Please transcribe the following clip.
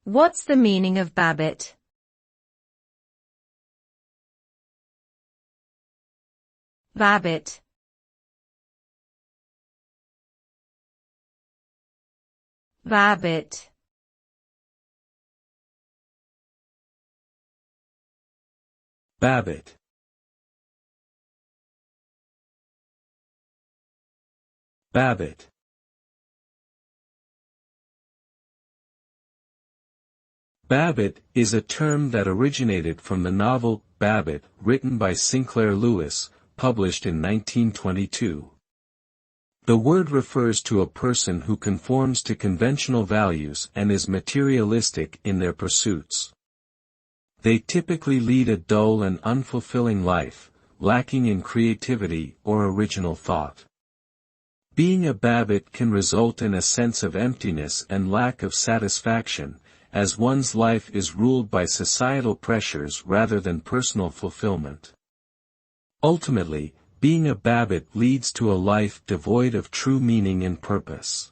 What's the meaning of Babbitt? Babbitt. Babbitt. Babbitt. Babbitt. Babbitt is a term that originated from the novel Babbitt, written by Sinclair Lewis, published in 1922. The word refers to a person who conforms to conventional values and is materialistic in their pursuits. They typically lead a dull and unfulfilling life, lacking in creativity or original thought. Being a Babbitt can result in a sense of emptiness and lack of satisfaction, as one's life is ruled by societal pressures rather than personal fulfillment. Ultimately, being a Babbitt leads to a life devoid of true meaning and purpose.